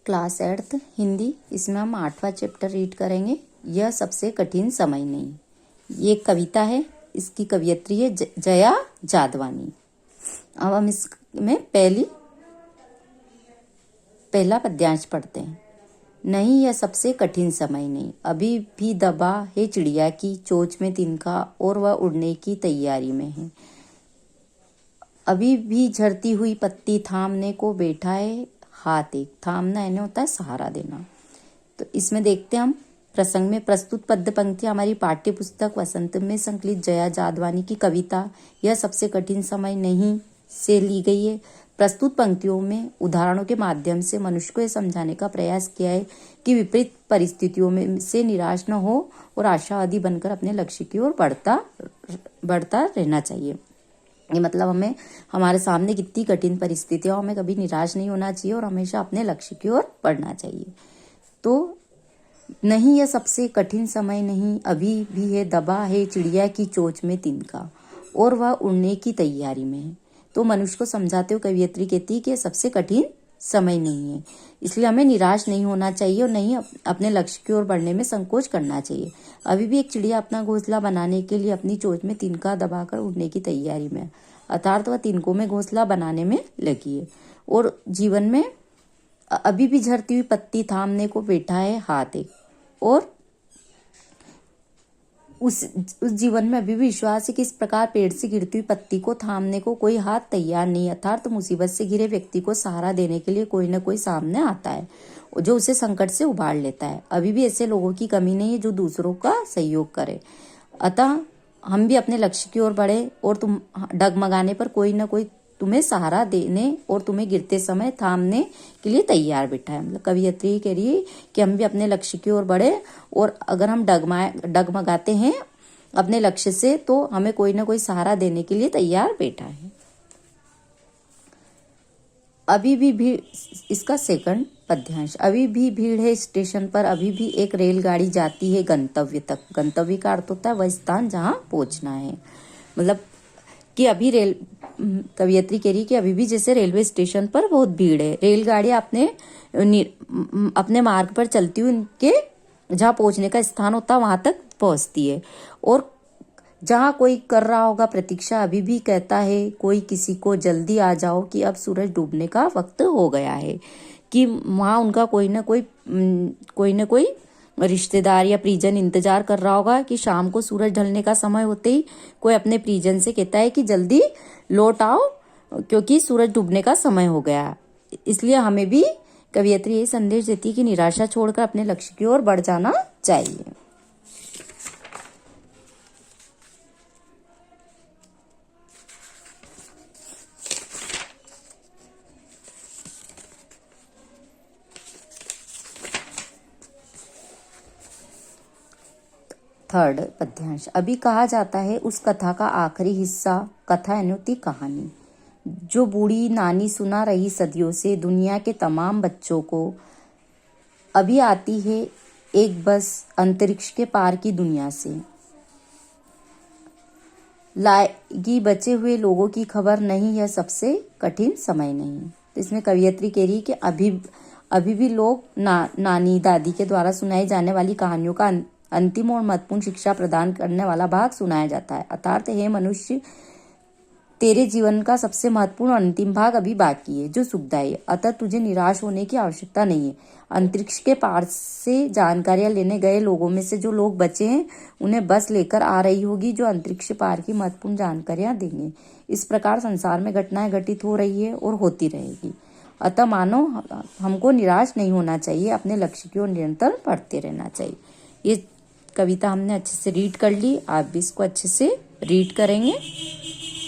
Class 8th Hindi. इसमें हम 8वां chapter read करेंगे। यह सबसे कठिन समय नहीं। ये एक कविता है, इसकी कवियत्री है जया जादवानी। अब हम इसमें पहला पद्यांश पढ़ते हैं। नहीं, यह सबसे कठिन समय नहीं, अभी भी दबा है चिड़िया की चोंच में तिनका और वह उड़ने की तैयारी में है। अभी भी झड़ती हुई पत्ती थामने को बैठा है हाथ एक। थामना यानी होता है सहारा देना। तो इसमें देखते हैं हम प्रसंग में प्रस्तुत पद्य पंक्ति हमारी पाठ्य पुस्तक वसंत में संकलित जया जादवानी की कविता यह सबसे कठिन समय नहीं से ली गई है। प्रस्तुत पंक्तियों में उदाहरणों के माध्यम से मनुष्य को यह समझाने का प्रयास किया है कि विपरीत परिस्थितियों में से निराश न हो और आशावादी बनकर अपने लक्ष्य की ओर बढ़ता रहना चाहिए। ये मतलब हमें हमारे सामने कितनी कठिन परिस्थितियां, हमें कभी निराश नहीं होना चाहिए और हमेशा अपने लक्ष्य की ओर बढ़ना चाहिए। तो नहीं, यह सबसे कठिन समय नहीं, अभी भी है दबा है चिड़िया की चोंच में तिनका और वह उड़ने की तैयारी में है। तो मनुष्य को समझाते हुए कवियत्री कहती है कि यह सबसे कठिन समय नहीं है, इसलिए हमें निराश नहीं होना चाहिए और नहीं अपने लक्ष्य की ओर बढ़ने में संकोच करना चाहिए। अभी भी एक चिड़िया अपना घोंसला बनाने के लिए अपनी चोंच में तिनका दबाकर उड़ने की तैयारी में है, अर्थात वह तिनकों में घोंसला बनाने में लगी है। और जीवन में अभी भी झड़ती हुई पत्ती थामने को बैठा है हाथ एक, और उस जीवन में अभी भी विश्वास है कि इस प्रकार पेड़ से गिरती हुई पत्ती को थामने को कोई हाथ तैयार नहीं, अर्थात मुसीबत से घिरे व्यक्ति को सहारा देने के लिए कोई न कोई सामने आता है जो उसे संकट से उबार लेता है। अभी भी ऐसे लोगों की कमी नहीं है जो दूसरों का सहयोग करे। अतः हम भी अपने लक्ष्य की ओर बढ़े और तुम डगमगाने पर कोई न कोई तुम्हें सहारा देने और तुम्हें गिरते समय थामने के लिए तैयार बैठा है। मतलब कवियत्री कह रही है कि हम भी अपने लक्ष्य की ओर बढ़े और अगर हम डगमगाते हैं अपने लक्ष्य से तो हमें कोई ना कोई सहारा देने के लिए तैयार बैठा है। अभी भी भीड़, इसका सेकंड पद्यांश। अभी भी भीड़ है स्टेशन पर, अभी भी एक रेलगाड़ी जाती है गंतव्य तक। गंतव्य का अर्थ होता है वह स्थान जहां पहुंचना है। मतलब कि अभी कवियत्री कह रही कि अभी भी जैसे रेलवे स्टेशन पर बहुत भीड़ है, रेलगाड़ी अपने मार्ग पर चलती हुई उनके जहाँ पहुंचने का स्थान होता है वहां तक पहुंचती है। और जहाँ कोई कर रहा होगा प्रतीक्षा, अभी भी कहता है कोई किसी को जल्दी आ जाओ कि अब सूरज डूबने का वक्त हो गया है। कि वहाँ उनका कोई ना कोई रिश्तेदार या परिजन इंतजार कर रहा होगा कि शाम को सूरज ढलने का समय होते ही कोई अपने परिजन से कहता है कि जल्दी लौट आओ क्योंकि सूरज डूबने का समय हो गया। इसलिए हमें भी कवियत्री ये संदेश देती है कि निराशा छोड़कर अपने लक्ष्य की ओर बढ़ जाना चाहिए। थर्ड पद्यांश। अभी कहा जाता है उस कथा का आखिरी हिस्सा, कथा यानी होती कहानी, जो बूढ़ी नानी सुना रही सदियों से दुनिया के तमाम बच्चों को। अभी आती है एक बस अंतरिक्ष के पार की दुनिया से, लाएगी बचे हुए लोगों की खबर। नहीं, यह सबसे कठिन समय नहीं। तो इसमें कवियत्री कह रही है कि अभी भी लोग नानी दादी के द्वारा सुनाई जाने वाली कहानियों का अंतिम और महत्वपूर्ण शिक्षा प्रदान करने वाला भाग सुनाया जाता है। अर्थात हे मनुष्य, तेरे जीवन का सबसे महत्वपूर्ण और अंतिम भाग अभी बाकी है जो सुखदायी है। अतः तुझे निराश होने की आवश्यकता नहीं है। अंतरिक्ष के पार से जानकारियां लेने गए लोगों में से जो लोग बचे हैं उन्हें बस लेकर आ रही होगी जो अंतरिक्ष पार की महत्वपूर्ण जानकारियां देंगे। इस प्रकार संसार में घटनाएं घटित हो रही है और होती रहेगी। अतः मानो हमको निराश नहीं होना चाहिए, अपने लक्ष्य की ओर निरंतर बढ़ते रहना चाहिए। ये कविता हमने अच्छे से रीड कर ली, आप भी इसको अच्छे से रीड करेंगे।